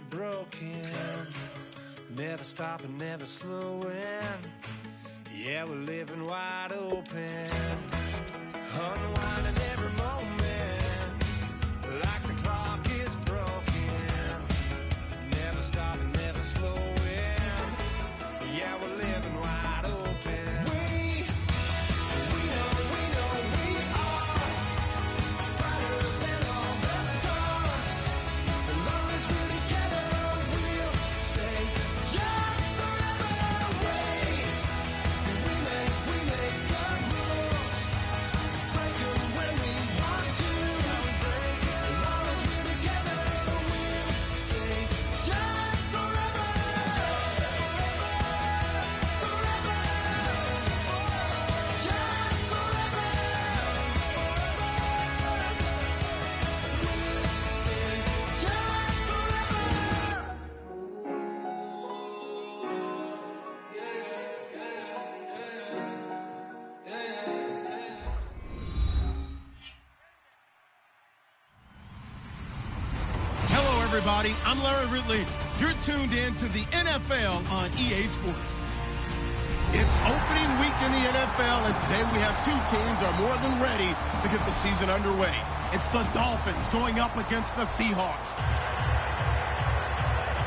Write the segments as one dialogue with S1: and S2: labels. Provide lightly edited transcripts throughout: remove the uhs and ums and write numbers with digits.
S1: broken. Never stopping, never slowing. Yeah, we're living wide open. Unwinding every moment. Like the clock is broken. Never stopping, never slowing. Yeah, we're living wide open. We know we are brighter than all the stars. As long as we're together, we'll stay young forever. We make the rules, break them when we want to. As long as we're together, we'll stay young forever.
S2: Hello, everybody. I'm Larry Ridley. You're tuned in to the NFL on EA Sports. It's opening week in the NFL, and today we have two teams are more than ready to get the season underway. It's the Dolphins going up against the Seahawks.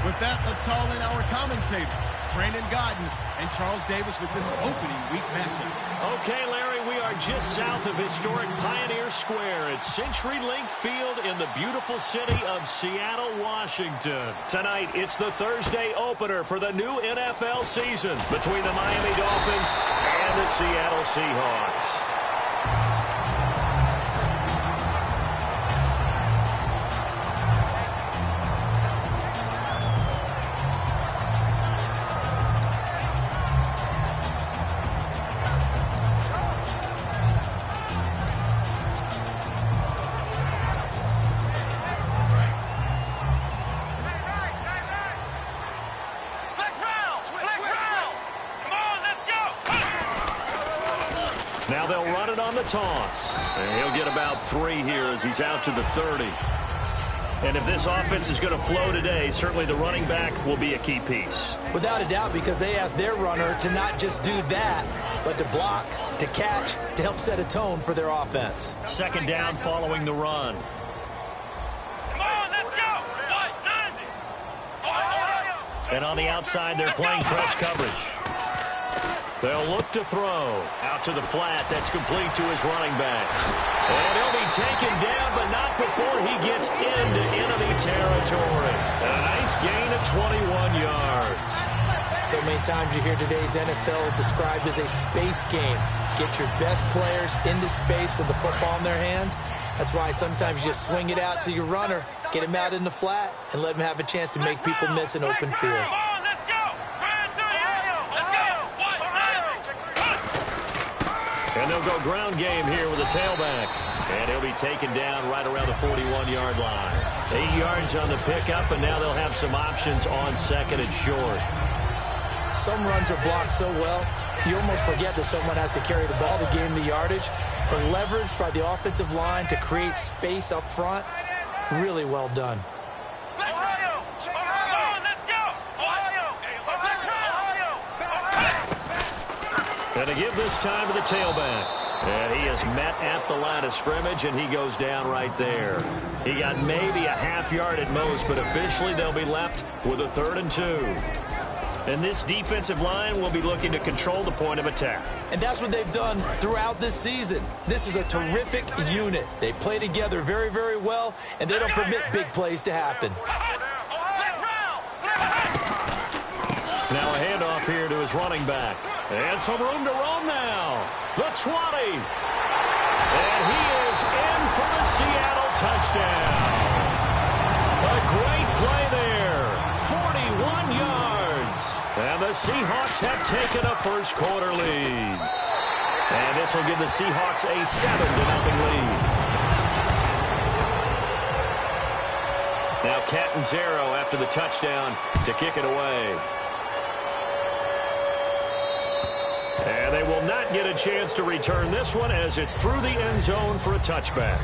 S2: With that, let's call in our commentators, Brandon Godden and Charles Davis, with this opening week matchup.
S3: Okay, Larry, we are just south of historic Pioneer Square at CenturyLink Field in the beautiful city of Seattle, Washington. Tonight, it's the Thursday opener for the new NFL season between the Miami Dolphins and the Seattle Seahawks. Now they'll run it on the toss. And he'll get about 3 here as he's out to the 30. And if this offense is going to flow today, certainly the running back will be a key piece.
S4: Without a doubt, because they asked their runner to not just do that, but to block, to catch, to help set a tone for their offense.
S3: Second down following the run.
S5: Come on, let's go!
S3: And on the outside, they're playing press coverage. They'll look to throw. Out to the flat. That's complete to his running back. And he'll be taken down, but not before he gets into enemy territory. And a nice gain of 21 yards.
S4: So many times you hear today's NFL described as a space game. Get your best players into space with the football in their hands. That's why sometimes you just swing it out to your runner, get him out in the flat, and let him have a chance to make people miss an open field.
S3: And they'll go ground game here with a tailback. And he'll be taken down right around the 41-yard line. 8 yards on the pickup, and now they'll have some options on second and short.
S4: Some runs are blocked so well, you almost forget that someone has to carry the ball to gain the yardage. The leverage by the offensive line to create space up front, really well done.
S3: And to give this time to the tailback. And he is met at the line of scrimmage, and he goes down right there. He got maybe a half yard at most, but officially they'll be left with a 3rd and 2. And this defensive line will be looking to control the point of attack.
S4: And that's what they've done throughout this season. This is a terrific unit. They play together very, very well, and they don't permit big plays to happen.
S3: Now a handoff here to his running back. And some room to roam now. The 20. And he is in for the Seattle touchdown. A great play there. 41 yards. And the Seahawks have taken a first quarter lead. And this will give the Seahawks a 7-0 lead. Now Catanzaro after the touchdown to kick it away. And they will not get a chance to return this one as it's through the end zone for a touchback.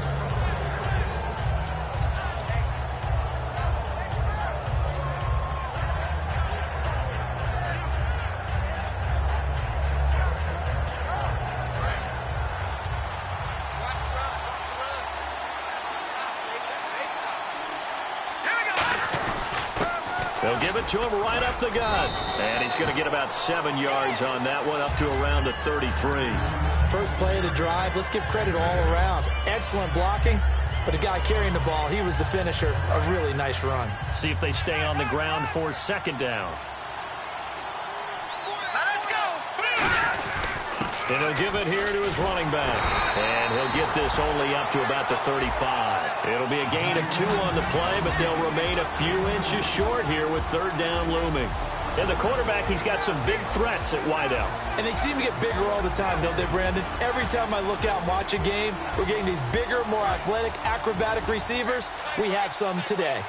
S3: They'll give it to him right up the gut. And he's going to get about 7 yards on that one, up to around the 33.
S4: First play of the drive, let's give credit all around. Excellent blocking, but the guy carrying the ball, he was the finisher. A really nice run.
S3: See if they stay on the ground for second down.
S5: Let's go.
S3: And he'll give it here to his running back. And he'll get this only up to about the 35. It'll be a gain of 2 on the play, but they'll remain a few inches short here with third down looming. And the quarterback, he's got some big threats at wideout.
S4: And they seem to get bigger all the time, don't they, Brandon? Every time I look out and watch a game, we're getting these bigger, more athletic, acrobatic receivers. We have some today.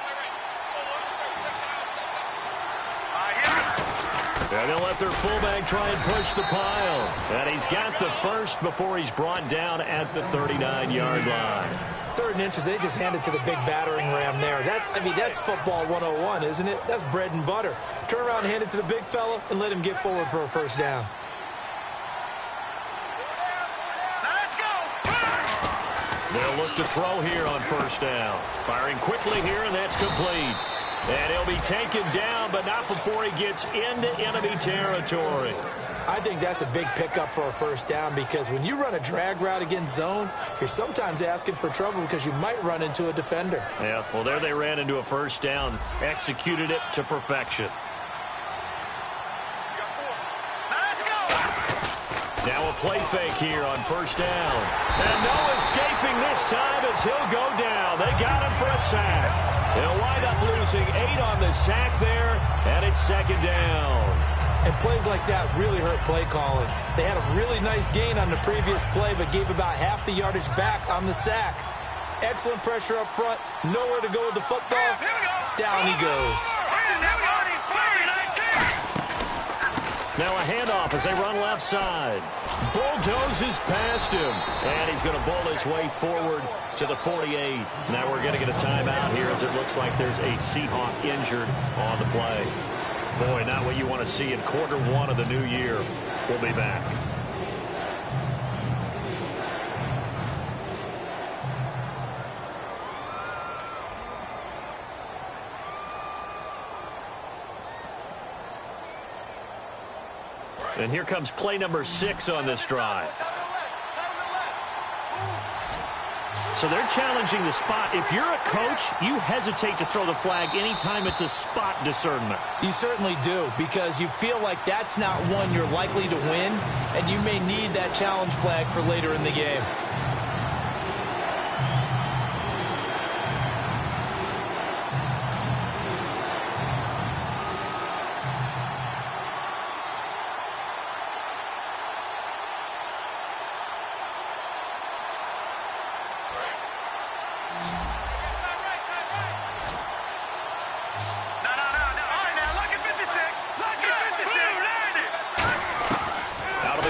S3: And they'll let their fullback try and push the pile. And he's got the first before he's brought down at the 39-yard line.
S4: 3rd and inches, they just hand it to the big battering ram there. That's football 101, isn't it? That's bread and butter. Turn around and hand it to the big fella and let him get forward for a first down.
S5: Let's go.
S3: They'll look to throw here on first down. Firing quickly here, and that's complete. And he'll be taken down, but not before he gets into enemy territory.
S4: I think that's a big pickup for a first down because when you run a drag route against zone, you're sometimes asking for trouble because you might run into a defender.
S3: Yeah, well, there they ran into a first down, executed it to perfection.
S5: Let's go.
S3: Now a play fake here on first down. And no escaping this time as he'll go down. They got him for a sack. They'll wind up losing 8 on the sack there, and it's second down.
S4: And plays like that really hurt play calling. They had a really nice gain on the previous play, but gave about half the yardage back on the sack. Excellent pressure up front. Nowhere to go with the football. Down he goes.
S3: Now a handoff as they run left side. Bulldozes past him. And he's going to bull his way forward to the 48. Now we're going to get a timeout here as it looks like there's a Seahawk injured on the play. Boy, not what you want to see in quarter 1 of the new year. We'll be back. And here comes play number 6 on this drive. So they're challenging the spot. If you're a coach, you hesitate to throw the flag anytime it's a spot discernment.
S4: You certainly do, because you feel like that's not one you're likely to win, and you may need that challenge flag for later in the game.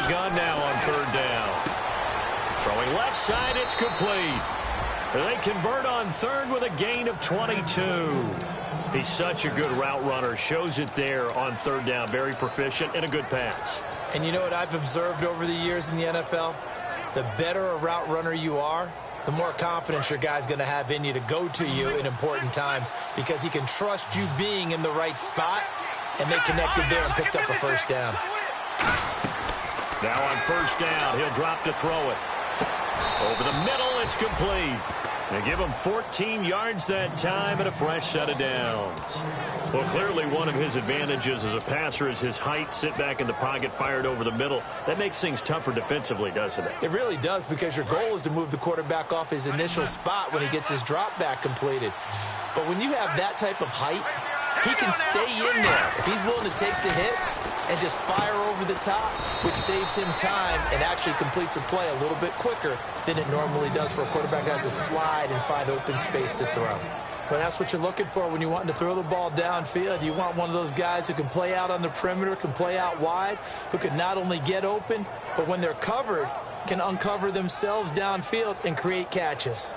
S3: Gun now on third down. Throwing left side, it's complete. They convert on third with a gain of 22. He's such a good route runner. Shows it there on third down. Very proficient and a good pass.
S4: And you know what I've observed over the years in the NFL? The better a route runner you are, the more confidence your guy's going to have in you to go to you in important times because he can trust you being in the right spot, and they connected there and picked up a first down.
S3: Now on first down, he'll drop to throw it. Over the middle, it's complete. They give him 14 yards that time and a fresh set of downs. Well, clearly one of his advantages as a passer is his height. Sit back in the pocket, fired over the middle. That makes things tougher defensively, doesn't it?
S4: It really does, because your goal is to move the quarterback off his initial spot when he gets his drop back completed. But when you have that type of height, he can stay in there if he's willing to take the hits and just fire over the top, which saves him time and actually completes a play a little bit quicker than it normally does for a quarterback who has to slide and find open space to throw. But that's what you're looking for when you're wanting to throw the ball downfield. You want one of those guys who can play out on the perimeter, can play out wide, who can not only get open, but when they're covered, can uncover themselves downfield and create catches.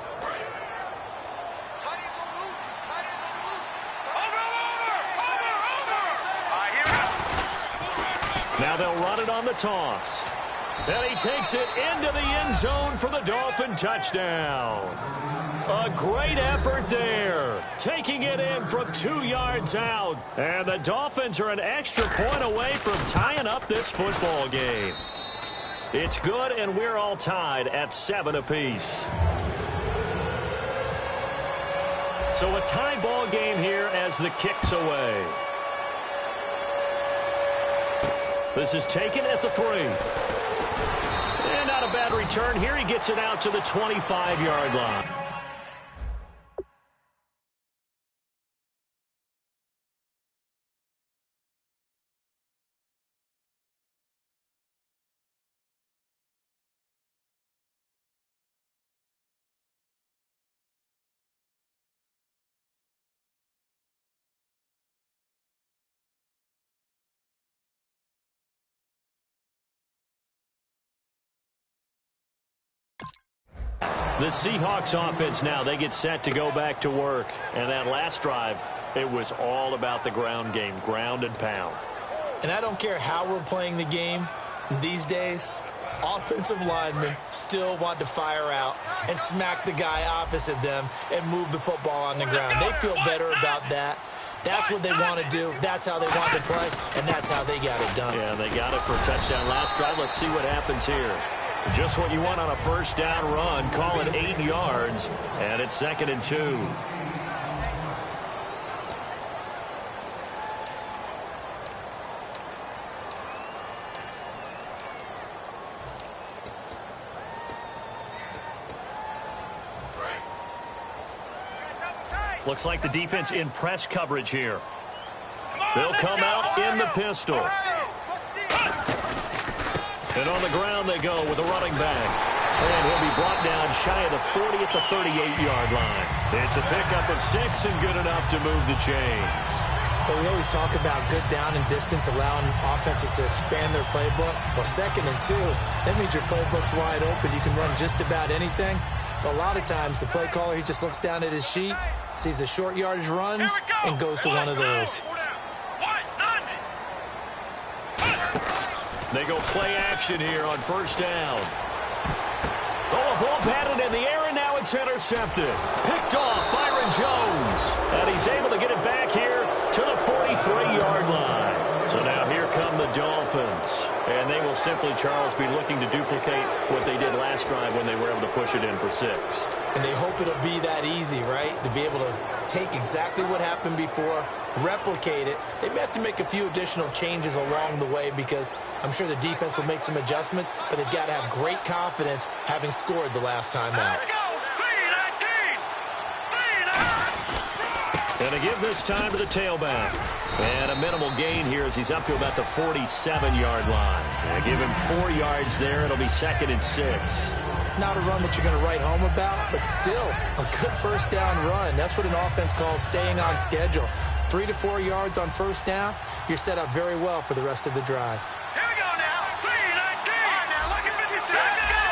S3: Now they'll run it on the toss. And he takes it into the end zone for the Dolphin touchdown. A great effort there. Taking it in from 2 yards out. And the Dolphins are an extra point away from tying up this football game. It's good, and we're all tied at 7 apiece. So a tie ball game here as the kick's away. This is taken at the 3. And not a bad return here. He gets it out to the 25-yard line. The Seahawks offense now, they get set to go back to work. And that last drive, it was all about the ground game, ground and pound.
S4: And I don't care how we're playing the game these days, offensive linemen still want to fire out and smack the guy opposite them and move the football on the ground. They feel better about that. That's what they want to do. That's how they want to play, and that's how they got it done.
S3: Yeah, they got it for a touchdown last drive. Let's see what happens here. Just what you want on a first down run. Call it 8 yards, and it's 2nd and 2. Looks like the defense in press coverage here. They'll come out in the pistol. And on the ground they go with a running back. And he'll be brought down shy of the 40 at the 38-yard line. It's a pickup of 6 and good enough to move the chains.
S4: But we always talk about good down and distance, allowing offenses to expand their playbook. Well, 2nd and 2, that means your playbook's wide open. You can run just about anything. But a lot of times the play caller, he just looks down at his sheet, sees the short yardage runs, and goes to one of those.
S3: They go play action here on first down. Oh, a ball batted in the air, and now it's intercepted. Picked off Byron Jones. And he's able to get it back here to the 43-yard line. So now here come the Dolphins. And they will simply, Charles, be looking to duplicate what they did last drive when they were able to push it in for 6.
S4: And they hope it'll be that easy, right? To be able to take exactly what happened before, replicate it. They may have to make a few additional changes along the way because I'm sure the defense will make some adjustments, but they've got to have great confidence having scored the last time out.
S5: Let's go!
S3: And to give this time to the tailback. And a minimal gain here as he's up to about the 47-yard line. And give him 4 yards there. It'll be 2nd and 6.
S4: Not a run that you're going to write home about, but still a good first down run. That's what an offense calls staying on schedule. 3 to 4 yards on first down, you're set up very well for the rest of the drive.
S5: Here we go now. 3-19. Now look at 56. Let's go.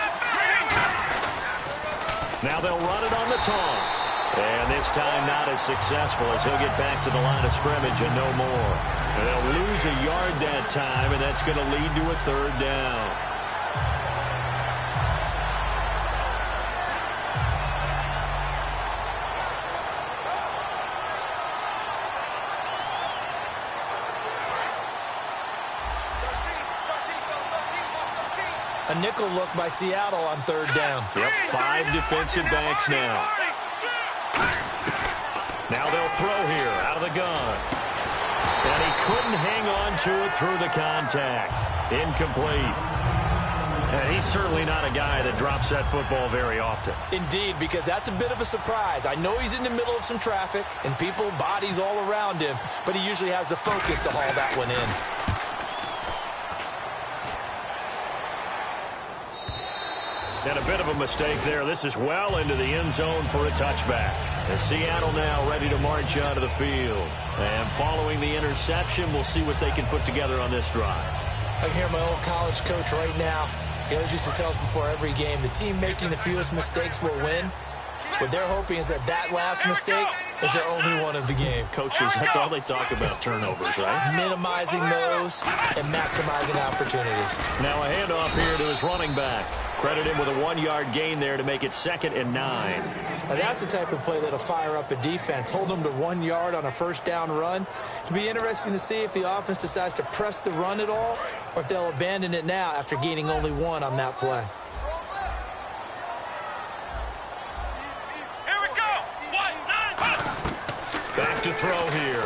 S3: Now they'll run it on the toss. And this time not as successful as he'll get back to the line of scrimmage and no more. And they'll lose a yard that time, and that's going to lead to a 3rd down.
S4: A nickel look by Seattle on 3rd down.
S3: Yep, 5 defensive backs now. Now they'll throw here out of the gun. And he couldn't hang on to it through the contact. Incomplete. And he's certainly not a guy that drops that football very often.
S4: Indeed, because that's a bit of a surprise. I know he's in the middle of some traffic and people, bodies all around him, but he usually has the focus to haul that one in.
S3: And a bit of a mistake there. This is well into the end zone for a touchback. As Seattle now ready to march out of the field. And following the interception, we'll see what they can put together on this drive.
S4: I can hear my old college coach right now. He always used to tell us before every game, the team making the fewest mistakes will win. What they're hoping is that that last mistake is their only one of the game.
S3: Coaches, that's all they talk about, turnovers, right?
S4: Minimizing those and maximizing opportunities.
S3: Now a handoff here to his running back. Credit him with a 1-yard gain there to make it 2nd and 9.
S4: Now that's the type of play that'll fire up a defense. Hold them to 1 yard on a first down run. It'll be interesting to see if the offense decides to press the run at all or if they'll abandon it now after gaining only 1 on that play.
S5: Here we go. 1, 9,
S3: Back to throw here.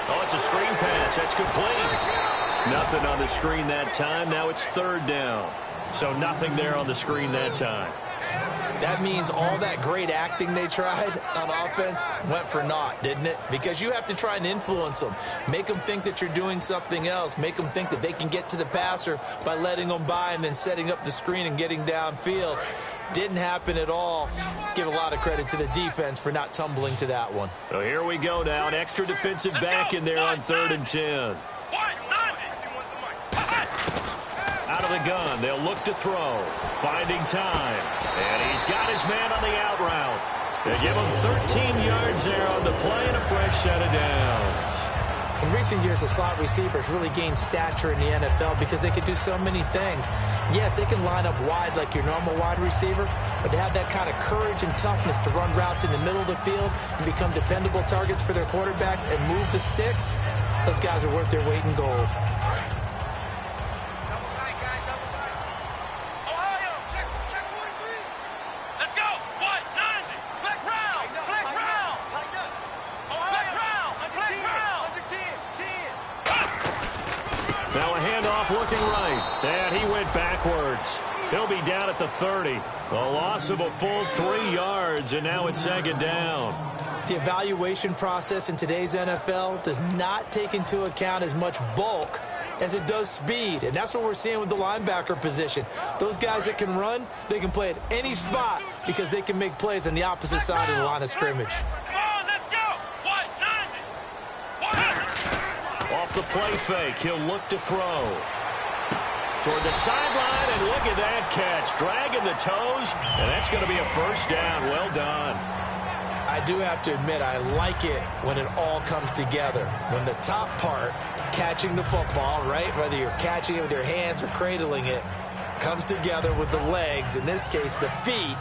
S3: Oh, it's a screen pass. That's complete. Nothing on the screen that time. Now it's 3rd down. So nothing there on the screen that time.
S4: That means all that great acting they tried on offense went for naught, didn't it? Because you have to try and influence them. Make them think that you're doing something else. Make them think that they can get to the passer by letting them by and then setting up the screen and getting downfield. Didn't happen at all. Give a lot of credit to the defense for not tumbling to that one.
S3: So here we go now. An extra defensive back in there on 3rd and 10. Out of the gun, they'll look to throw. Finding time. And he's got his man on the out route. They give him 13 yards there on the play and a fresh set of downs.
S4: In recent years, the slot receivers really gained stature in the NFL because they could do so many things. Yes, they can line up wide like your normal wide receiver, but to have that kind of courage and toughness to run routes in the middle of the field and become dependable targets for their quarterbacks and move the sticks, those guys are worth their weight in gold.
S3: Looking right, and he went backwards. He'll be down at the 30. A loss of a full 3 yards, and now it's 2nd down.
S4: The evaluation process in today's NFL does not take into account as much bulk as it does speed, and that's what we're seeing with the linebacker position. Those guys that can run, they can play at any spot because they can make plays on the opposite side of the line of scrimmage.
S3: Off the play fake, he'll look to throw. Toward the sideline, and look at that catch. Dragging the toes, and that's going to be a first down. Well done.
S4: I do have to admit, I like it when it all comes together. When the top part, catching the football, right, whether you're catching it with your hands or cradling it, comes together with the legs, in this case the feet,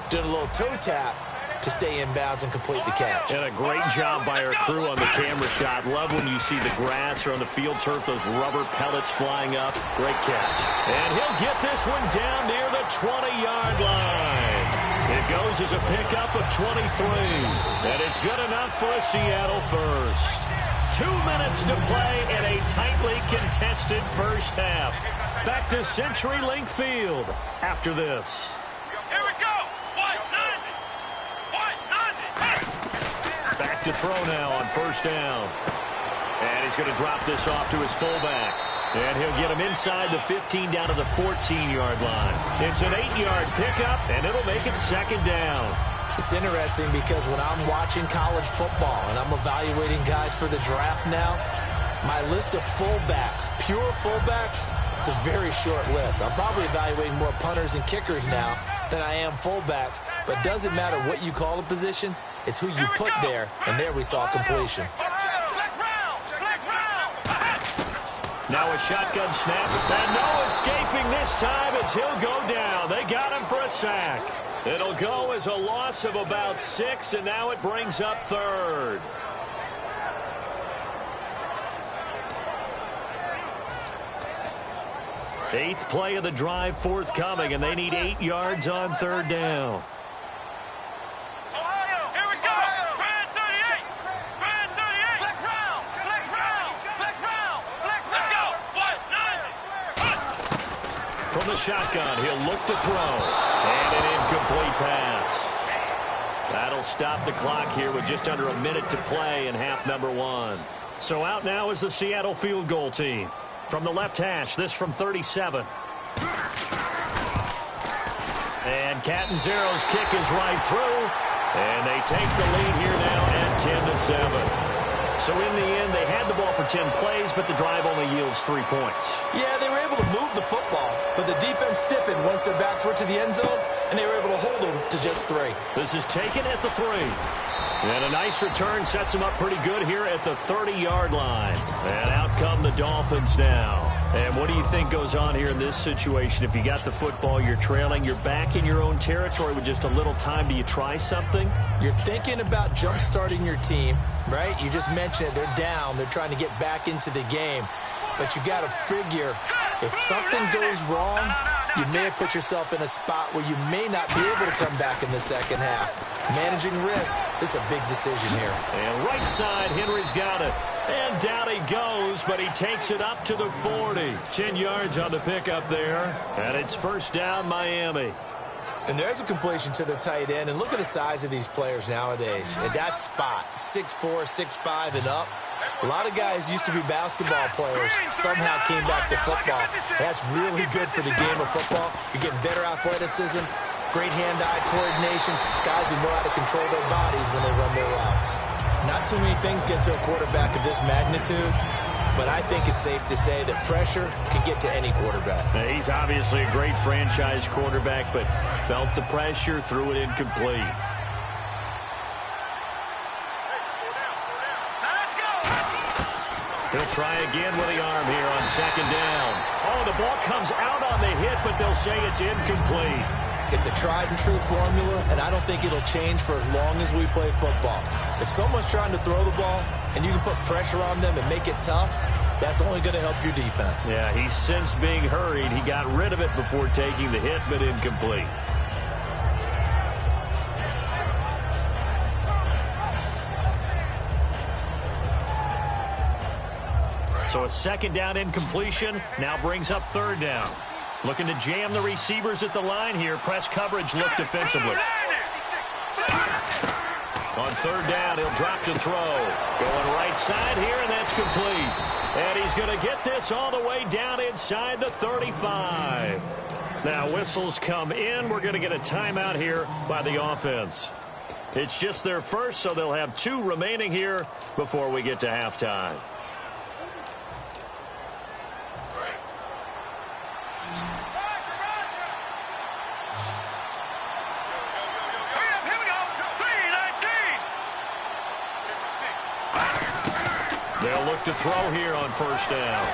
S4: doing a little toe tap to stay in bounds and complete the catch.
S3: And a great job by our crew on the camera shot. Love when you see the grass or on the field turf, those rubber pellets flying up. Great catch. And he'll get this one down near the 20-yard line. It goes as a pickup of 23. And it's good enough for a Seattle first. 2 minutes to play in a tightly contested first half. Back to CenturyLink Field after this.
S5: Here we go.
S3: Back to throw now on first down. And he's going to drop this off to his fullback. And he'll get him inside the 15 down to the 14-yard line. It's an 8-yard pickup, and it'll make it 2nd down.
S4: It's interesting because when I'm watching college football and I'm evaluating guys for the draft now, my list of fullbacks, pure fullbacks, it's a very short list. I'm probably evaluating more punters and kickers now than I am fullbacks, but it doesn't matter what you call a position, it's who you put there, and there we saw completion.
S3: Now a shotgun snap, and no escaping this time as he'll go down. They got him for a sack. It'll go as a loss of about 6, and now it brings up 3rd. Eighth play of the drive forthcoming, and they need 8 yards on 3rd down.
S5: Here we go. Grand 38. Grand 38. Flex round. Flex round. Flex round. Flex round. Let's go. 1, 9.
S3: From the shotgun, he'll look to throw. And an incomplete pass. That'll stop the clock here with just under a minute to play in half number 1. So out now is the Seattle field goal team. From the left hash, this from 37. And Catanzaro's kick is right through. And they take the lead here now at 10-7. So in the end, they had the ball for 10 plays, but the drive only yields 3 points.
S4: Yeah, they were able to move the football, but the defense stiffened once their backs were to the end zone, and they were able to hold them to just 3.
S3: This is taken at the 3. And a nice return sets him up pretty good here at the 30-yard line. And out come the Dolphins now. And what do you think goes on here in this situation? If you got the football, you're trailing, you're back in your own territory with just a little time. Do you try something?
S4: You're thinking about jump-starting your team, right? You just mentioned it. They're down. They're trying to get back into the game. But you got to figure, if something goes wrong, you may have put yourself in a spot where you may not be able to come back in the second half. Managing risk, this is a big decision here.
S3: And right side, Henry's got it. And down he goes, but he takes it up to the 40. 10 yards on the pickup there. And it's first down, Miami.
S4: And there's a completion to the tight end. And look at the size of these players nowadays. At that spot, 6'4", 6'5", and up. A lot of guys used to be basketball players, somehow came back to football. That's really good for the game of football. You're getting better athleticism, great hand-eye coordination, guys who know how to control their bodies when they run their routes. Not too many things get to a quarterback of this magnitude, but I think it's safe to say that pressure can get to any quarterback.
S3: Now, he's obviously a great franchise quarterback, but felt the pressure, threw it incomplete. He'll try again with the arm here on second down. Oh, the ball comes out on the hit, but they'll say it's incomplete.
S4: It's a tried-and-true formula, and I don't think it'll change for as long as we play football. If someone's trying to throw the ball and you can put pressure on them and make it tough, that's only going to help your defense.
S3: Yeah, he's since being hurried. He got rid of it before taking the hit, but incomplete. So a second down incompletion now brings up third down. Looking to jam the receivers at the line here. Press coverage look defensively. On third down, he'll drop to throw. Going right side here, and that's complete. And he's going to get this all the way down inside the 35. Now whistles come in. We're going to get a timeout here by the offense. It's just their first, so they'll have 2 remaining here before we get to halftime. They'll look to throw here on first down.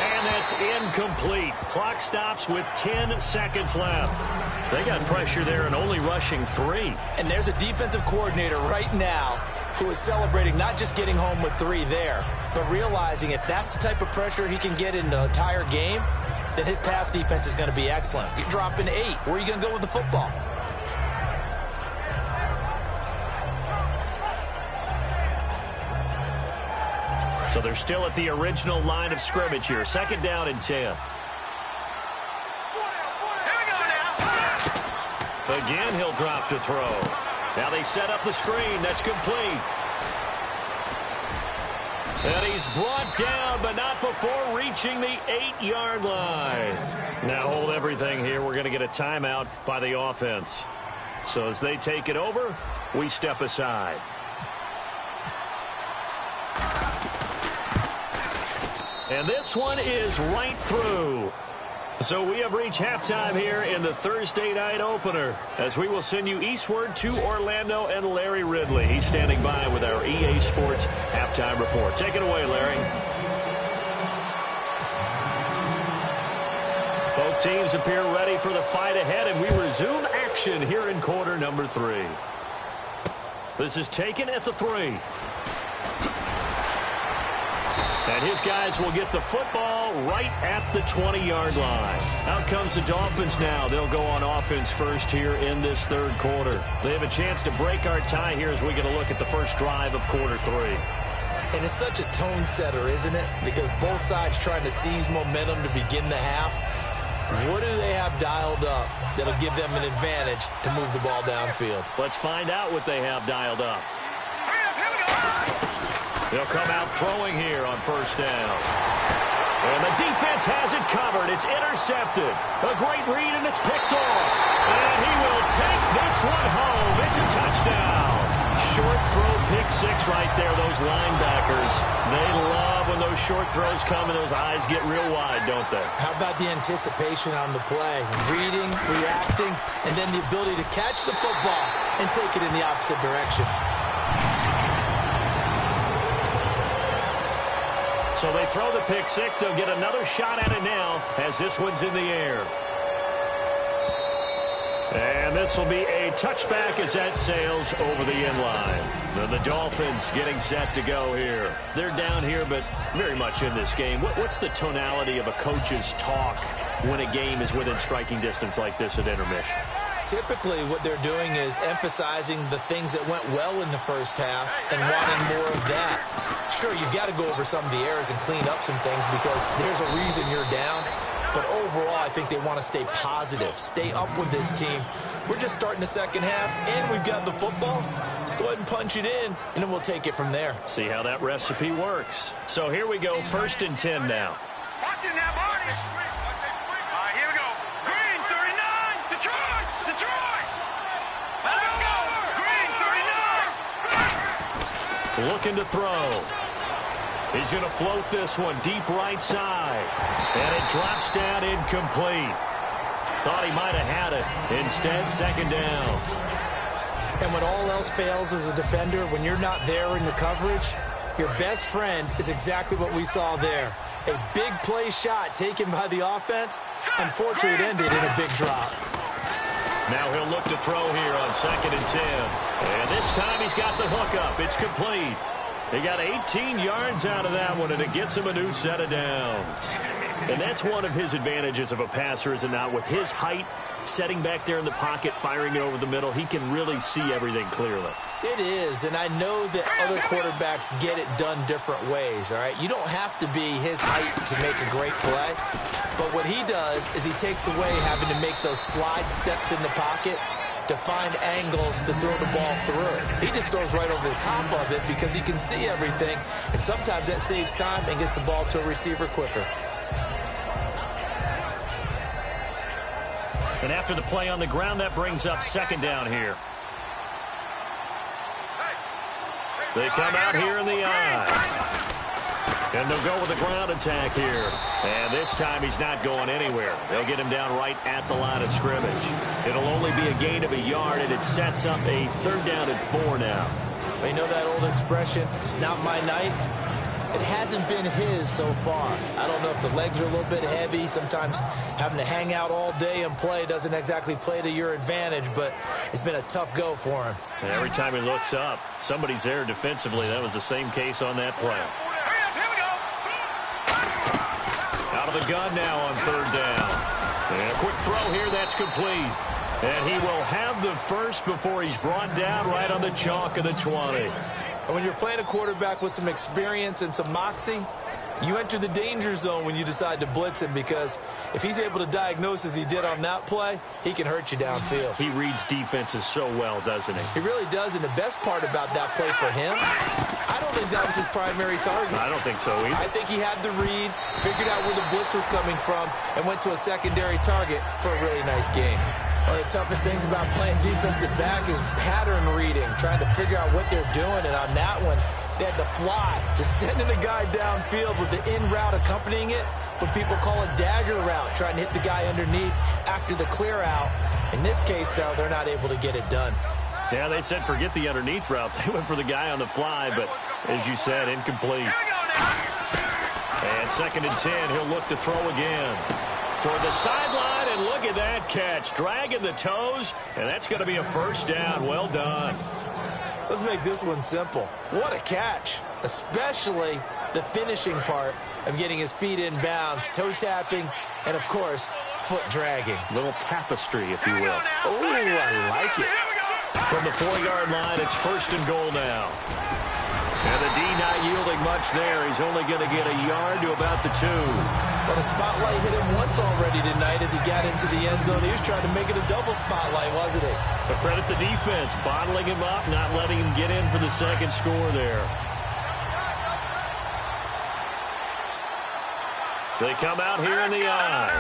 S3: And that's incomplete. Clock stops with 10 seconds left. They got pressure there and only rushing 3.
S4: And there's a defensive coordinator right now who is celebrating not just getting home with 3 there, but realizing if that's the type of pressure he can get in the entire game, then his pass defense is going to be excellent. You're dropping 8. Where are you going to go with the football?
S3: So they're still at the original line of scrimmage here. Second down and 10. Again, he'll drop to throw. Now they set up the screen. That's complete. And he's brought down, but not before reaching the 8-yard line. Now hold everything here. We're going to get a timeout by the offense. So as they take it over, we step aside. And this one is right through. So we have reached halftime here in the Thursday night opener, as we will send you eastward to Orlando and Larry Ridley. He's standing by with our EA Sports halftime report. Take it away, Larry. Both teams appear ready for the fight ahead, and we resume action here in quarter number 3. This is taken at the 3. And his guys will get the football right at the 20-yard line. Out comes the Dolphins now. They'll go on offense first here in this third quarter. They have a chance to break our tie here as we get a look at the first drive of quarter 3.
S4: And it's such a tone setter, isn't it? Because both sides trying to seize momentum to begin the half. What do they have dialed up that'll give them an advantage to move the ball downfield?
S3: Let's find out what they have dialed up. They'll come out throwing here on first down. And the defense has it covered. It's intercepted. A great read, and it's picked off. And he will take this one home. It's a touchdown. Short throw, pick 6 right there. Those linebackers, they love when those short throws come and those eyes get real wide, don't they?
S4: How about the anticipation on the play? Reading, reacting, and then the ability to catch the football and take it in the opposite direction.
S3: So they throw the pick six. They'll get another shot at it now as this one's in the air. And this will be a touchback as that sails over the end line. And the Dolphins getting set to go here. They're down here, but very much in this game. What's the tonality of a coach's talk when a game is within striking distance like this at intermission?
S4: Typically, what they're doing is emphasizing the things that went well in the first half and wanting more of that. Sure, you've got to go over some of the errors and clean up some things because there's a reason you're down. But overall, I think they want to stay positive, stay up with this team. We're just starting the second half, and we've got the football. Let's go ahead and punch it in, and then we'll take it from there.
S3: See how that recipe works. So here we go, 1st and 10 now.
S5: Watch it now, Barney. All right, here we go. Green, 39. Detroit. Detroit. Let's go. Green, 39.
S3: Looking to throw. He's going to float this one deep right side. And it drops down incomplete. Thought he might have had it. Instead, 2nd down.
S4: And when all else fails as a defender, when you're not there in the coverage, your best friend is exactly what we saw there. A big play shot taken by the offense. Unfortunately, it ended in a big drop.
S3: Now he'll look to throw here on 2nd and 10. And this time he's got the hook up. It's complete. He got 18 yards out of that one, and it gets him a new set of downs. And that's one of his advantages of a passer, is it not? With his height, setting back there in the pocket, firing it over the middle, he can really see everything clearly.
S4: It is, and I know that other quarterbacks get it done different ways, all right? You don't have to be his height to make a great play, but what he does is he takes away having to make those slide steps in the pocket to find angles to throw the ball through. He just throws right over the top of it because he can see everything, and sometimes that saves time and gets the ball to a receiver quicker.
S3: And after the play on the ground, that brings up 2nd down here. They come out here in the eye. And they'll go with the ground attack here. And this time he's not going anywhere. They'll get him down right at the line of scrimmage. It'll only be a gain of a yard, and it sets up a 3rd down and 4 now.
S4: You know that old expression, it's not my night? It hasn't been his so far. I don't know if the legs are a little bit heavy. Sometimes having to hang out all day and play doesn't exactly play to your advantage, but it's been a tough go for him.
S3: And every time he looks up, somebody's there defensively. That was the same case on that play. Out of the gun now on 3rd down. And a quick throw here, that's complete. And he will have the first before he's brought down right on the chalk of the 20.
S4: And when you're playing a quarterback with some experience and some moxie, you enter the danger zone when you decide to blitz him, because if he's able to diagnose as he did on that play, he can hurt you downfield.
S3: He reads defenses so well, doesn't he?
S4: He really does, and the best part about that play for him, I don't think that was his primary target.
S3: I don't think so either.
S4: I think he had the read, figured out where the blitz was coming from, and went to a secondary target for a really nice game. One of the toughest things about playing defensive back is pattern reading, trying to figure out what they're doing. And on that one, they had the fly, just sending the guy downfield with the in route accompanying it, what people call a dagger route, trying to hit the guy underneath after the clear out. In this case, though, they're not able to get it done.
S3: Yeah, they said forget the underneath route. They went for the guy on the fly, but as you said, incomplete. And 2nd and 10, he'll look to throw again. Toward the sideline, and look at that catch. Dragging the toes, and that's going to be a 1st down. Well done.
S4: Let's make this one simple. What a catch, especially the finishing part of getting his feet in bounds, toe tapping, and, of course, foot dragging.
S3: Little tapestry, if you will.
S4: Oh, I like it.
S3: From the 4-yard line, it's 1st and goal now. And the D not yielding much there. He's only going to get a yard to about the 2.
S4: But a spotlight hit him once already tonight as he got into the end zone. He was trying to make it a double spotlight, wasn't he?
S3: But credit the defense, bottling him up, not letting him get in for the 2nd score there. They come out here in the eye.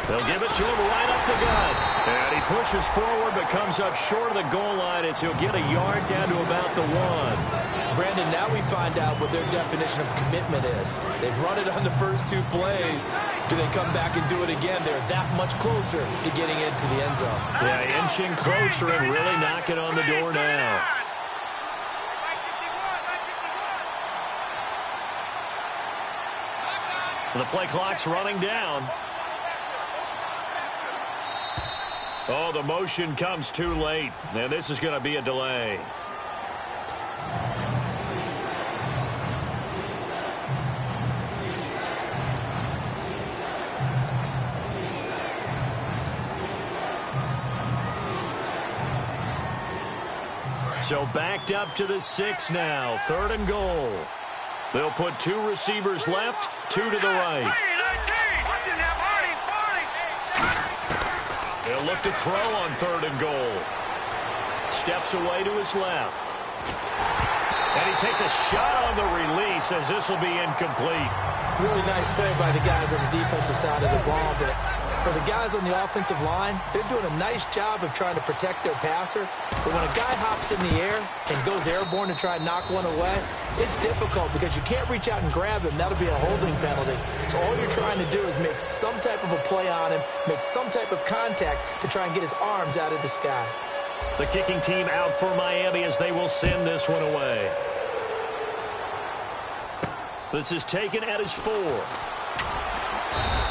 S3: They'll give it to him right up the gut. And he pushes forward but comes up short of the goal line as he'll get a yard down to about the 1.
S4: Brandon, now we find out what their definition of commitment is. They've run it on the first 2 plays. Do they come back and do it again? They're that much closer to getting into the end zone.
S3: Yeah, inching closer and really knocking on the door now. The play clock's running down. Oh, the motion comes too late, and this is going to be a delay. So backed up to the 6 now. 3rd and goal. They'll put 2 receivers left, 2 to the right. They'll look to throw on 3rd and goal. Steps away to his left. And he takes a shot on the release as this will be incomplete.
S4: Really nice play by the guys on the defensive side of the ball, but for the guys on the offensive line, they're doing a nice job of trying to protect their passer. But when a guy hops in the air and goes airborne to try and knock one away, it's difficult because you can't reach out and grab him. That'll be a holding penalty. So all you're trying to do is make some type of a play on him, make some type of contact to try and get his arms out of the sky.
S3: The kicking team out for Miami as they will send this one away. This is taken at his 4.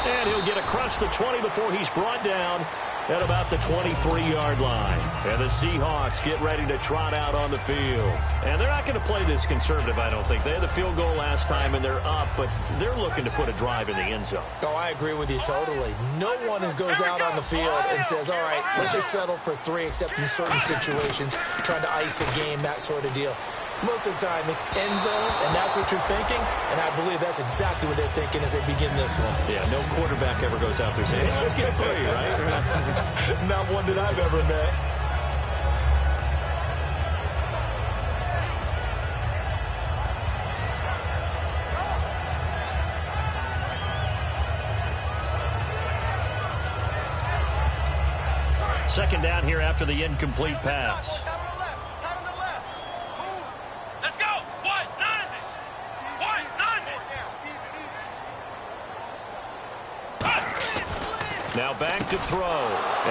S3: And he'll get across the 20 before he's brought down at about the 23-yard line. And the Seahawks get ready to trot out on the field. And they're not going to play this conservative, I don't think. They had the field goal last time, and they're up, but they're looking to put a drive in the end zone.
S4: Oh, I agree with you totally. No one goes out on the field and says, all right, let's just settle for 3, except in certain situations, trying to ice a game, that sort of deal. Most of the time, it's end zone, and that's what you're thinking, and I believe that's exactly what they're thinking as they begin this one.
S3: Yeah, no quarterback ever goes out there saying, hey, let's get 3, right?
S4: Not one that I've ever met.
S3: Second down here after the incomplete pass. Now back to throw.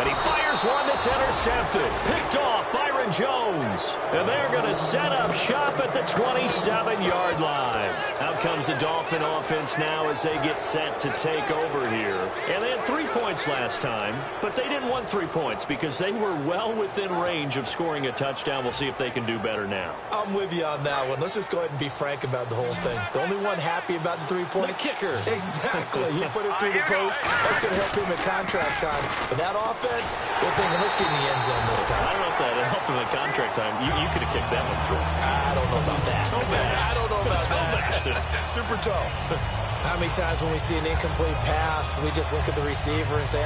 S3: And he fires one that's intercepted. Picked off Byron Jones. And they're going to set up shop at the 27-yard line. Out comes the Dolphin offense now as they get set to take over here. And they had 3 points last time, but they didn't want 3 points because they were well within range of scoring a touchdown. We'll see if they can do better now.
S4: I'm with you on that one. Let's just go ahead and be frank about the whole thing. The only one happy about the 3-point?
S3: The kicker.
S4: Exactly. He put it through the post. That's going to help him at contract time. But that offense, they're thinking, let's get in the end zone this time.
S3: I don't know if that helped him at contract time. You could have kicked that one through.
S4: I don't know about that. I don't know about that. Super toe. How many times when we see an incomplete pass, we just look at the receiver and say,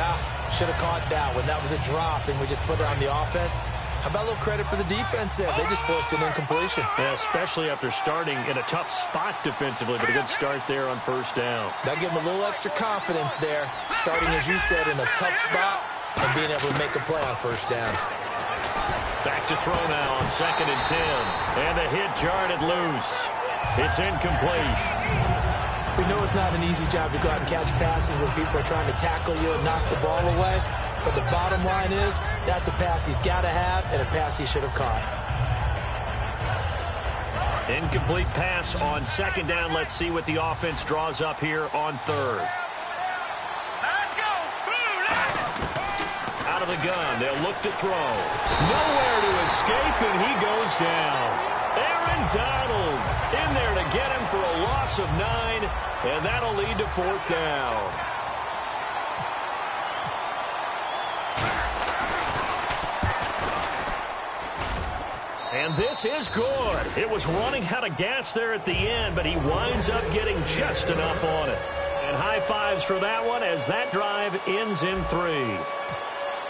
S4: should have caught that one. That was a drop, and we just put it on the offense. How about a little credit for the defense there? They just forced an incompletion.
S3: Yeah, especially after starting in a tough spot defensively, but a good start there on first down.
S4: That gave them a little extra confidence there, starting, as you said, in a tough spot and being able to make a play on first down.
S3: Back to throw now on 2nd and 10. And the hit jarred it loose. It's incomplete.
S4: We know it's not an easy job to go out and catch passes when people are trying to tackle you and knock the ball away. But the bottom line is, that's a pass he's got to have and a pass he should have caught.
S3: Incomplete pass on 2nd down. Let's see what the offense draws up here on 3rd.
S5: Let's go!
S3: Out of the gun, they'll look to throw. Nowhere to escape, and he goes down. Aaron Donald in there to get him for a loss of 9, and that'll lead to 4th down. And this is good. It was running out of gas there at the end, but he winds up getting just enough on it. And high fives for that one as that drive ends in 3.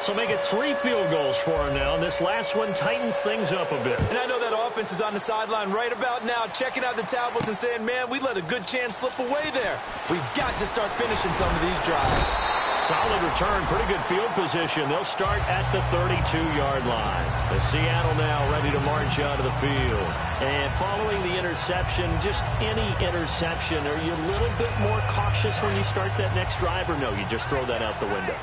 S3: So make it 3 field goals for him now, and this last one tightens things up a bit.
S4: And I know that offense is on the sideline right about now, checking out the tablets and saying, man, we let a good chance slip away there. We've got to start finishing some of these drives.
S3: Solid return, pretty good field position. They'll start at the 32-yard line. The Seattle now ready to march out of the field. And following the interception, just any interception, are you a little bit more cautious when you start that next drive, or no, you just throw that out the window?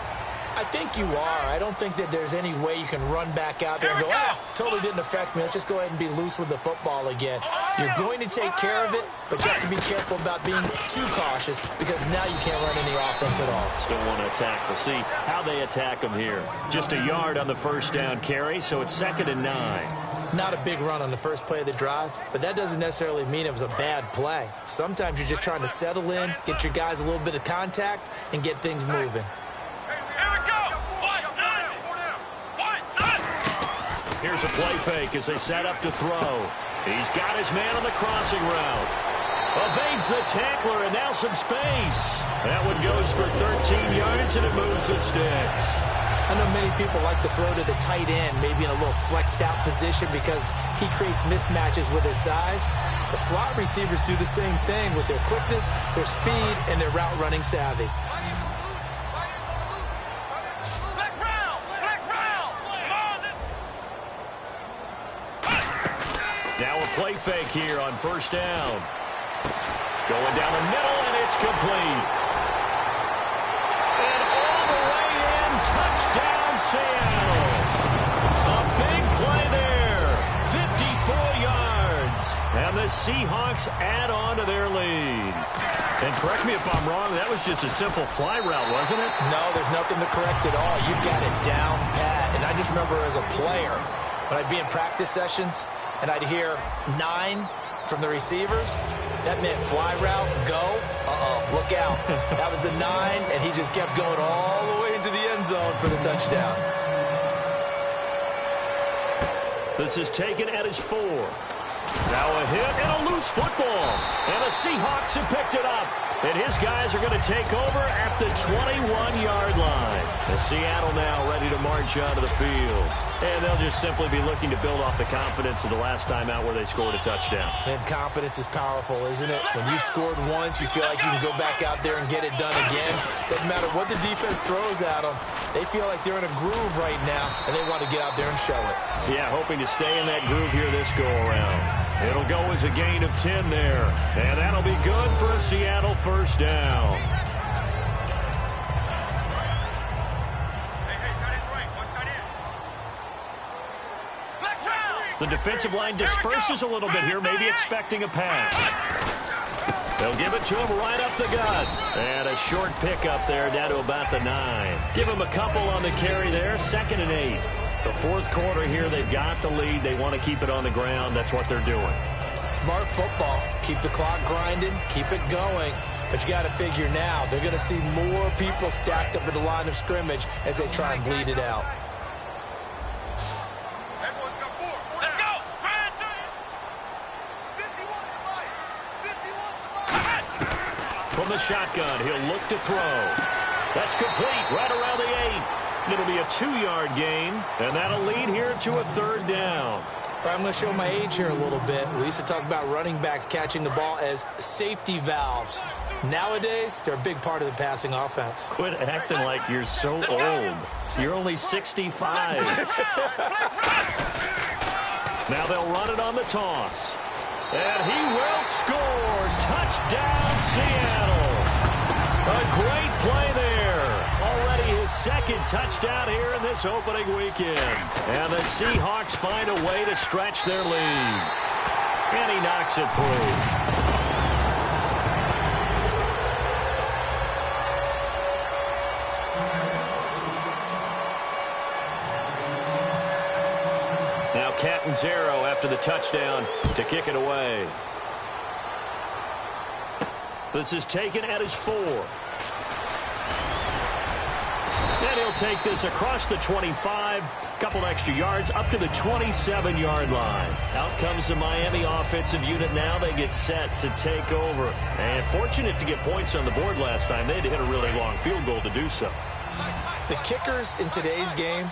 S4: I think you are. I don't think that there's any way you can run back out there and go, totally didn't affect me. Let's just go ahead and be loose with the football again. You're going to take care of it, but you have to be careful about being too cautious because now you can't run any offense at all.
S3: Still want to attack. We'll see how they attack them here. Just a yard on the first down carry, so it's 2nd and 9.
S4: Not a big run on the first play of the drive, but that doesn't necessarily mean it was a bad play. Sometimes you're just trying to settle in, get your guys a little bit of contact, and get things moving.
S3: Here's a play fake as they set up to throw. He's got his man on the crossing route. Evades the tackler, and now some space. That one goes for 13 yards, and it moves the sticks.
S4: I know many people like to throw to the tight end, maybe in a little flexed out position because he creates mismatches with his size. The slot receivers do the same thing with their quickness, their speed, and their route running savvy.
S3: Now a play fake here on first down. Going down the middle, and it's complete. And all the way in, touchdown Seattle. A big play there, 54 yards. And the Seahawks add on to their lead. And correct me if I'm wrong, that was just a simple fly route, wasn't it?
S4: No, there's nothing to correct at all. You've got it down pat. And I just remember as a player, when I'd be in practice sessions, and I'd hear 9 from the receivers, that meant fly route, go, look out. That was the 9, and he just kept going all the way into the end zone for the touchdown.
S3: This is taken at his 4. Now a hit and a loose football. And the Seahawks have picked it up. And his guys are going to take over at the 21-yard line. And Seattle now ready to march onto the field. And they'll just simply be looking to build off the confidence of the last time out where they scored a touchdown.
S4: And confidence is powerful, isn't it? When you've scored once, you feel like you can go back out there and get it done again. Doesn't matter what the defense throws at them. They feel like they're in a groove right now, and they want to get out there and show it.
S3: Yeah, hoping to stay in that groove here this go-around. It'll go as a gain of 10 there. And that'll be good for a Seattle first down. The defensive line disperses a little bit here, maybe expecting a pass. They'll give it to him right up the gut. And a short pickup there down to about the 9. Give him a couple on the carry there, 2nd and 8. The fourth quarter here, they've got the lead. They want to keep it on the ground. That's what they're doing.
S4: Smart football. Keep the clock grinding. Keep it going. But you got to figure now, they're going to see more people stacked up at the line of scrimmage as they try and bleed it out.
S5: Let's go!
S3: From the shotgun, he'll look to throw. That's complete right around the 8. It'll be a 2-yard gain, and that'll lead here to a 3rd down.
S4: I'm going to show my age here a little bit. We used to talk about running backs catching the ball as safety valves. Nowadays, they're a big part of the passing offense.
S3: Quit acting like you're so old. You're only 65. Now they'll run it on the toss. And he will score. Touchdown, Seattle. A great play there. Already his 2nd touchdown here in this opening weekend. And the Seahawks find a way to stretch their lead. And he knocks it through. Now Catanzaro after the touchdown to kick it away. This is taken at his 4. And he'll take this across the 25, couple extra yards up to the 27-yard line. Out comes the Miami offensive unit now. They get set to take over. And fortunate to get points on the board last time. They had to hit a really long field goal to do so.
S4: The kickers in today's game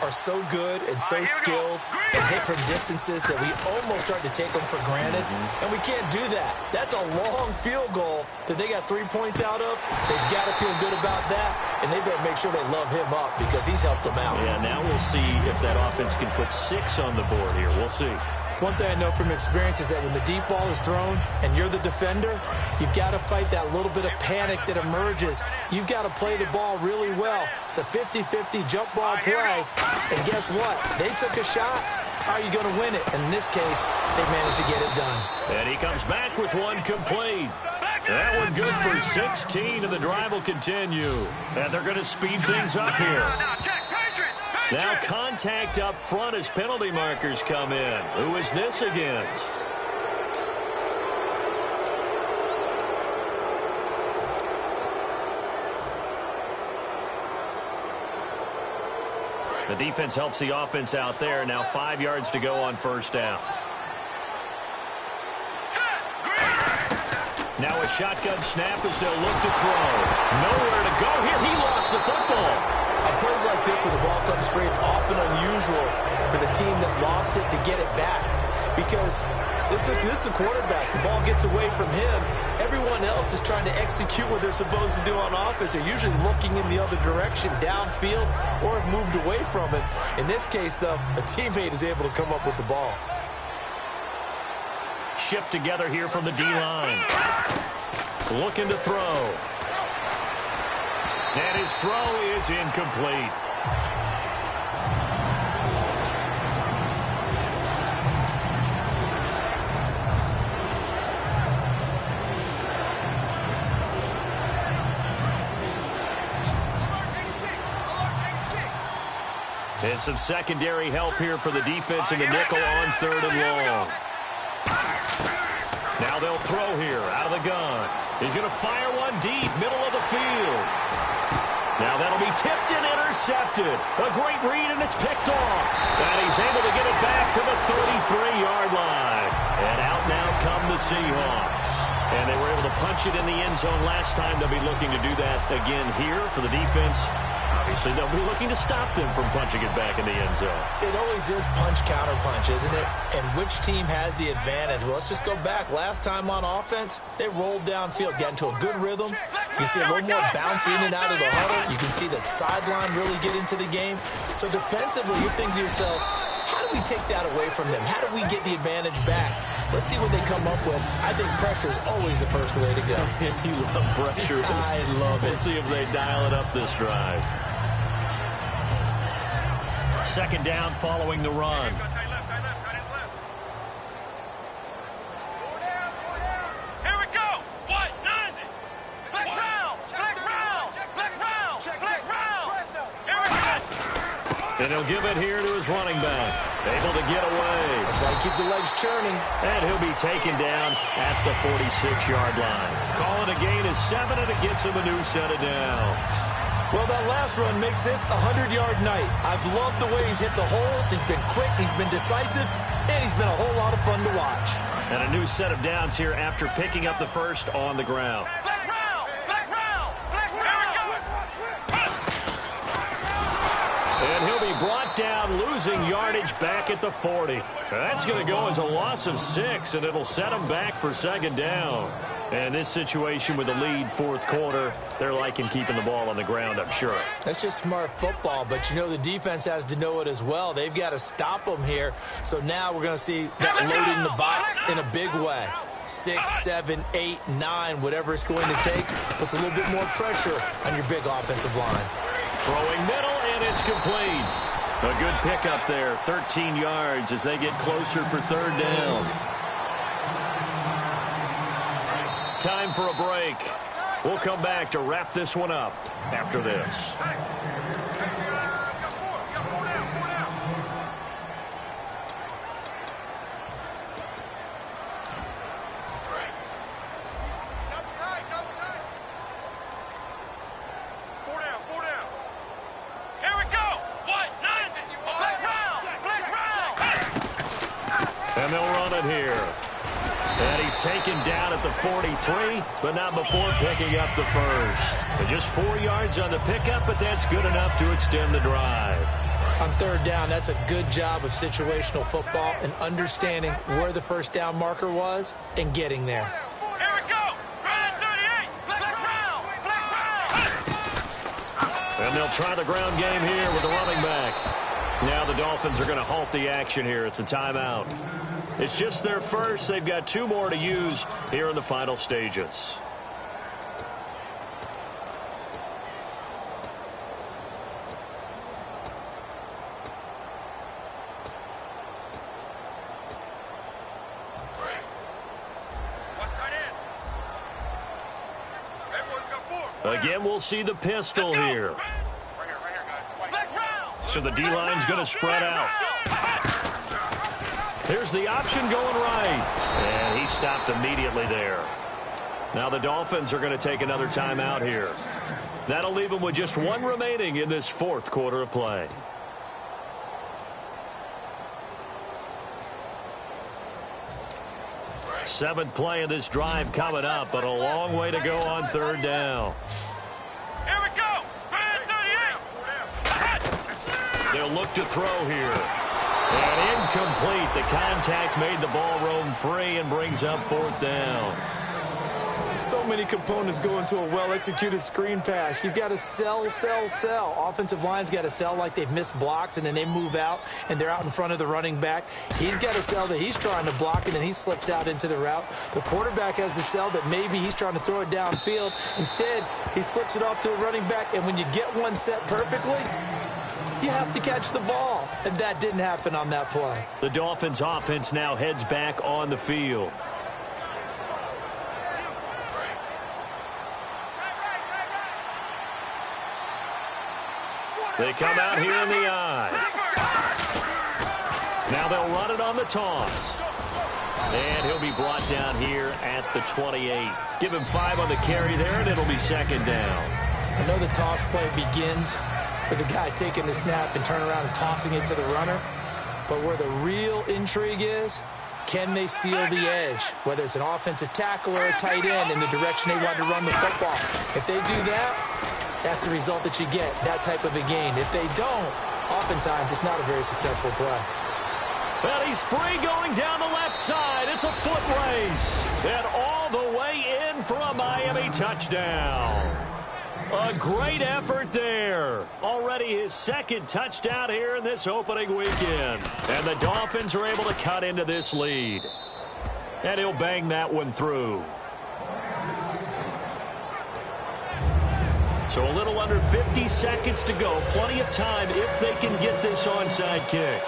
S4: are so good and so skilled and hit from distances that we almost start to take them for granted. And we can't do that. That's a long field goal that they got 3 points out of. They've got to feel good about that, and they better make sure they love him up because he's helped them out.
S3: Yeah, now we'll see if that offense can put 6 on the board here. We'll see.
S4: One thing I know from experience is that when the deep ball is thrown and you're the defender, you've got to fight that little bit of panic that emerges. You've got to play the ball really well. It's a 50-50 jump ball play. And guess what? They took a shot. How are you going to win it? And in this case, they managed to get it done.
S3: And he comes back with one complete. That one good for 16, and the drive will continue. And they're going to speed things up here. Now contact up front as penalty markers come in. Who is this against? The defense helps the offense out there. Now 5 yards to go on first down. Now a shotgun snap as they'll look to throw. Nowhere to go here. He lost the football.
S4: On plays like this where the ball comes free, it's often unusual for the team that lost it to get it back. Because this is the quarterback. The ball gets away from him. Everyone else is trying to execute what they're supposed to do on offense. They're usually looking in the other direction, downfield, or have moved away from it. In this case, though, a teammate is able to come up with the ball.
S3: Shift together here from the D-line. Looking to throw. And his throw is incomplete. And some secondary help here for the defense in the nickel on third and long. Now they'll throw here out of the gun. He's going to fire one deep, middle of the field. Now that'll be tipped and intercepted. A great read, and it's picked off. And he's able to get it back to the 33-yard line. And out now come the Seahawks. And they were able to punch it in the end zone last time. They'll be looking to do that again here for the defense. Obviously, they'll be looking to stop them from punching it back in the end zone.
S4: It always is punch-counter-punch, isn't it? And which team has the advantage? Well, let's just go back. Last time on offense, they rolled downfield, got into a good rhythm. You can see a little more bounce in and out of the huddle. You can see the sideline really get into the game. So defensively, you're thinking to yourself, how do we take that away from them? How do we get the advantage back? Let's see what they come up with. I think pressure is always the first way to go.
S3: You love pressure.
S4: I love it.
S3: We'll see if they dial it up this drive. Second down following the run.
S5: Here we go. What? 90. Flex round. Flex round. Flex round. Flex round. Here we go.
S3: And he'll give it here to his running back. Able to get away.
S4: That's why you keep the legs churning.
S3: And he'll be taken down at the 46-yard line. Calling a gain of 7, and it gets him a new set of downs.
S4: Well, that last run makes this a 100-yard night. I've loved the way he's hit the holes. He's been quick, he's been decisive, and he's been a whole lot of fun to watch.
S3: And a new set of downs here after picking up the first on the ground.
S5: Flex round. Flex round. Flex round.
S3: And he'll be brought down, losing yardage back at the 40. That's going to go as a loss of 6, and it'll set him back for second down. And this situation with the lead fourth quarter, they're liking keeping the ball on the ground, I'm sure.
S4: That's just smart football, but you know the defense has to know it as well. They've got to stop them here. So now we're going to see that loading the box in a big way. 6, 7, 8, 9, whatever it's going to take, puts a little bit more pressure on your big offensive line.
S3: Throwing middle, and it's complete. A good pickup there, 13 yards as they get closer for third down. Time for a break. We'll come back to wrap this one up after this.
S5: Here we go. What? 90. Flex round. Flex round.
S3: And they'll run it here. And he's taken down at the 43, but not before picking up the first. And just 4 yards on the pickup, but that's good enough to extend the drive.
S4: On third down, that's a good job of situational football and understanding where the first down marker was and getting there.
S5: Here we go. Run 38. Flex round. Flex round.
S3: And they'll try the ground game here with the running back. Now the Dolphins are going to halt the action here. It's a timeout. It's just their first. They've got 2 more to use here in the final stages. Again, we'll see the pistol here. So the D-line's going to spread out. Here's the option going right. And he stopped immediately there. Now the Dolphins are going to take another timeout here. That'll leave them with just 1 remaining in this 4th quarter of play. Seventh play of this drive coming up, but a long way to go on 3rd down.
S5: Here we go. 38.
S3: They'll look to throw here. And incomplete. The contact made the ball roam free and brings up 4th down.
S4: So many components go into a well-executed screen pass. You've got to sell. Offensive line's got to sell like they've missed blocks, and then they move out, and they're out in front of the running back. He's got to sell that he's trying to block, and then he slips out into the route. The quarterback has to sell that maybe he's trying to throw it downfield. Instead, he slips it off to the running back, and when you get one set perfectly, you have to catch the ball, and that didn't happen on that play.
S3: The Dolphins' offense now heads back on the field. They come out here in the eye. Now they'll run it on the toss. And he'll be brought down here at the 28. Give him 5 on the carry there, and it'll be 2nd down.
S4: I know the toss play begins with the guy taking the snap and turning around and tossing it to the runner. But where the real intrigue is, can they seal the edge? Whether it's an offensive tackle or a tight end in the direction they want to run the football. If they do that, that's the result that you get, that type of a gain. If they don't, oftentimes it's not a very successful play.
S3: Well, he's free going down the left side. It's a foot race. And all the way in for a Miami touchdown. A great effort there. Already his 2nd touchdown here in this opening weekend. And the Dolphins are able to cut into this lead. And he'll bang that one through. So a little under 50 seconds to go. Plenty of time if they can get this onside kick.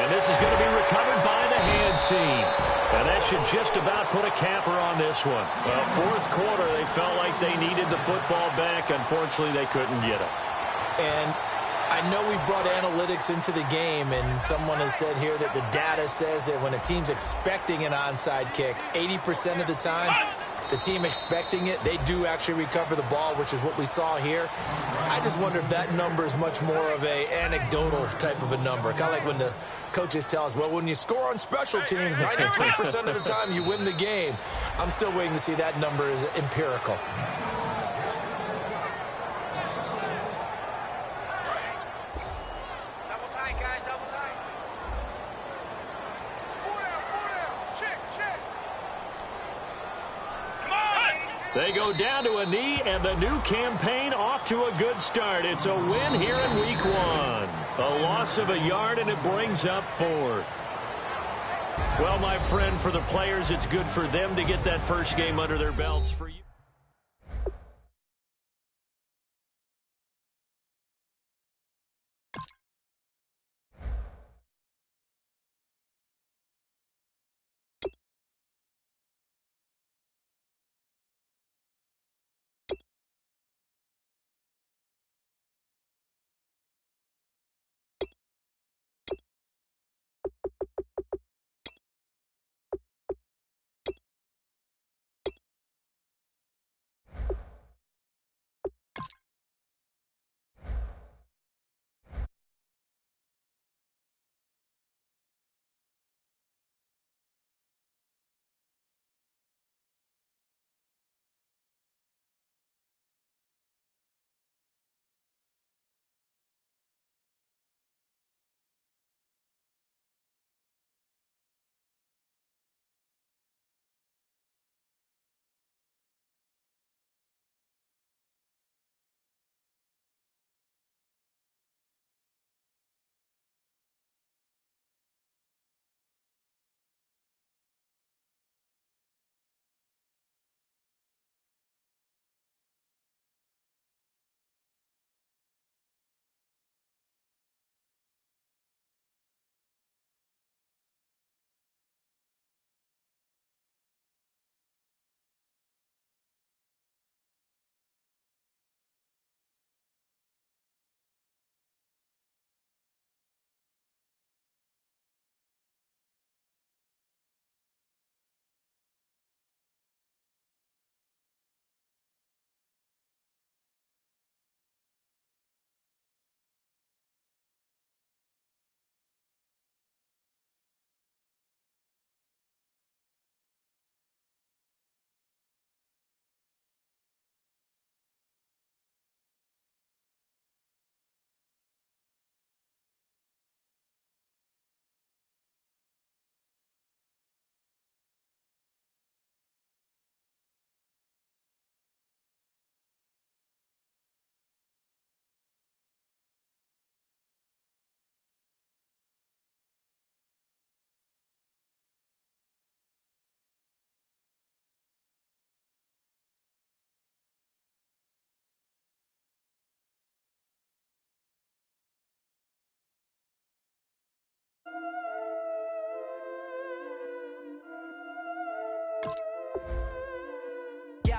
S3: And this is going to be recovered by the hands team. And that should just about put a capper on this one. 4th quarter, they felt like they needed the football back. Unfortunately, they couldn't get it.
S4: And I know we brought analytics into the game, and someone has said here that the data says that when a team's expecting an onside kick, 80% of the time, the team expecting it, they do actually recover the ball, which is what we saw here. I just wonder if that number is much more of a anecdotal type of a number. Kind of like when the coaches tell us, well, when you score on special teams, 93% of the time you win the game. I'm still waiting to see that number is empirical.
S5: Double tight, guys, double tight. 4 down. Check. Come on.
S3: They go down to a knee, and the new campaign off to a good start. It's a win here in week 1. A loss of a yard, and it brings up 4th. Well, my friend, for the players, it's good for them to get that first game under their belts. For you.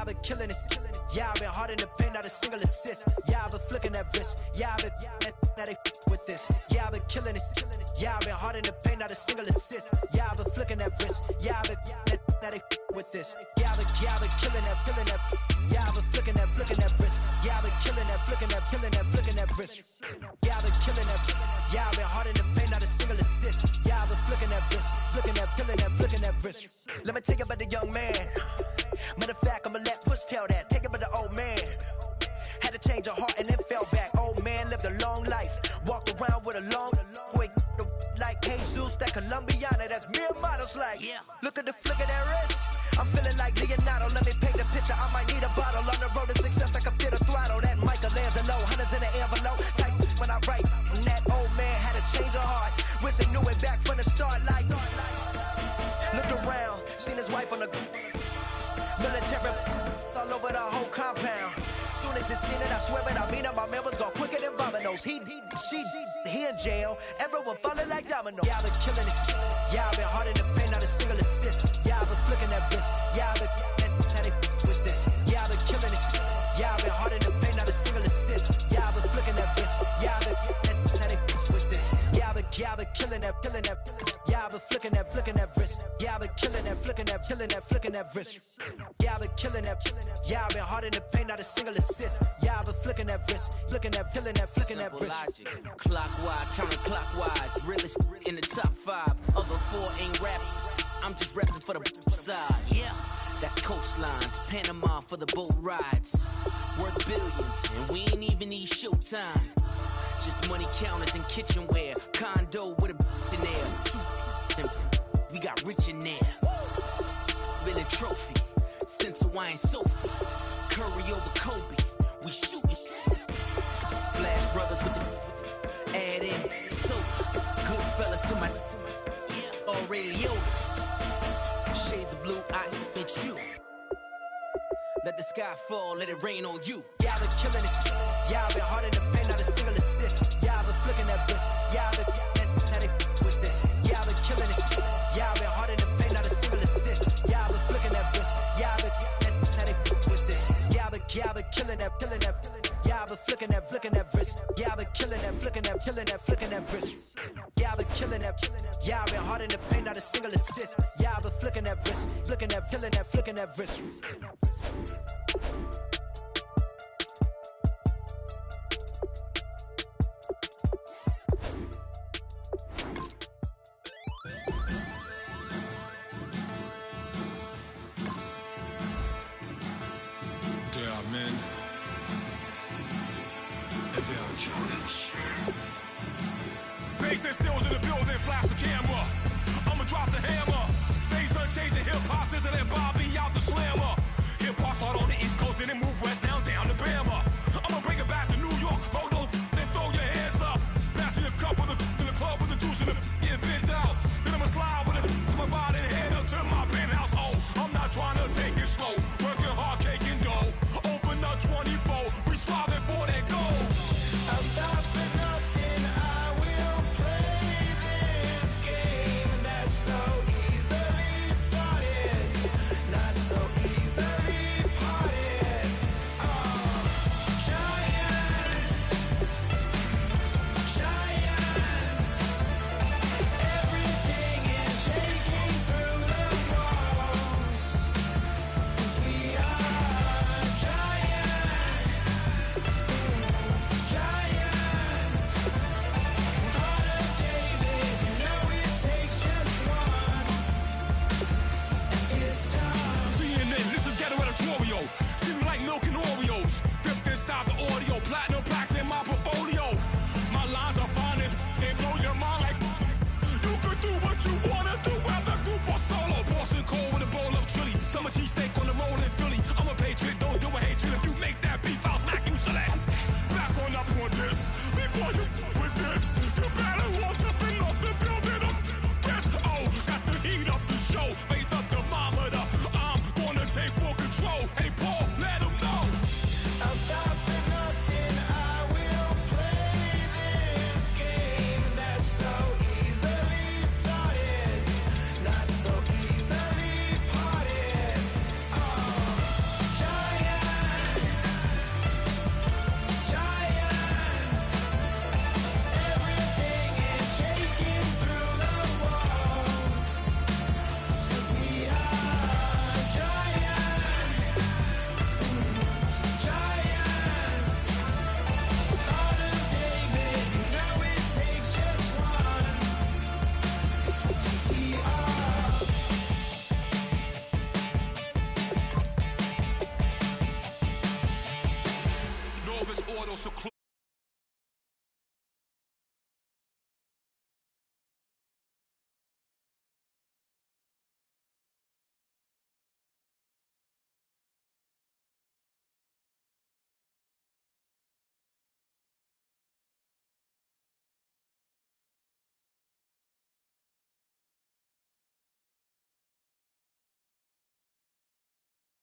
S1: I've been killing it. Yeah, I've been hard in the paint, not a single assist. Yeah, I've been flicking that wrist. Yeah, I've been now they with this. Yeah, I've been killing it. Yeah, I've been hard in the paint, not a single assist. Yeah, I've been flicking that wrist. Yeah, I've been now they with this. Yeah, I've been killing that. Yeah, I've been flicking that wrist. Yeah, I've been killing that, flicking that wrist. Yeah, I've been killing that. Yeah, I've been hard in the paint, not a single assist. Yeah, I've been flicking that wrist, flicking that wrist. Let me tell you about the young man. Matter of fact, I'ma let Push tell that. Take it about the old man. Had to change her heart and then fell back. Old man lived a long life. Walked around with a long quick like Jesus, that Colombiana, that's mere models like. Yeah. Look at the flick of that wrist. I'm feeling like Leonardo. Let me paint the picture. I might need a bottle. On the road to success, I can fit a throttle. That Michelangelo, hundreds in the envelope. Type when I write. And that old man had to change her heart. Wish they knew it back from the start. Like, looked around, seen his wife on the military all over the whole compound. Soon as he seen it, I swear it, I mean it, my members go quicker than dominoes. He in jail, everyone falling like dominoes. Yeah, I've been killing it. Yeah, I've been hard in the paint, not a single assist. Yeah, I've been flicking that wrist. Yeah, I've been now they with this. Yeah, I've been killing it. Yeah, I've been hard in the paint, not a single assist. Yeah, I've been flicking that wrist. Yeah, I've been now they with this. Yeah, I've been killing that. Yeah, I've been flicking that wrist. Yeah, I've been killing that, flicking that wrist. Yeah, I've been killing that. Yeah, I've been hard in the paint, not a single assist. Yeah, I've been flicking that wrist, flicking that wrist.
S6: Logic. Clockwise, counterclockwise, realest in the top 5. Other 4 ain't rapping. I'm just rapping for the side. Yeah, that's coastlines, Panama for the boat rides. Worth billions, and we ain't even need showtime. Just money counters and kitchenware. Condo with a in there. We got rich in there. Been a trophy since Hawaiian Sophie. Curry over Kobe. We shooting. Splash Brothers with the add in soda. Good fellas to my Aureliotas. Shades of blue, I bet you. Let the sky fall, let it rain on you.
S1: Yeah, I've been killing it. Yeah, I've been hard in the paint, not a single assist. Yeah, I've been flicking that wrist. Yeah, I've been now they with this. Yeah, I've been killing it. Yeah, I've been hard in the paint, not a single assist. Yeah, I've been flicking that wrist. Yeah, I've been now they with this. Yeah, I've been killing that. Yeah, I've been flicking that wrist. Yeah, I've been killing that, flicking that wrist. Yeah, I've been killing that. Yeah, I've been hard in the paint, not a single assist. Yeah, I've been flicking that wrist, flicking that wrist.
S2: Yeah, man.
S5: Bass and stills in the building, flash the camera. I'ma drop the hammer. Things done changed in hip-hop since I let Bobby out the slammer.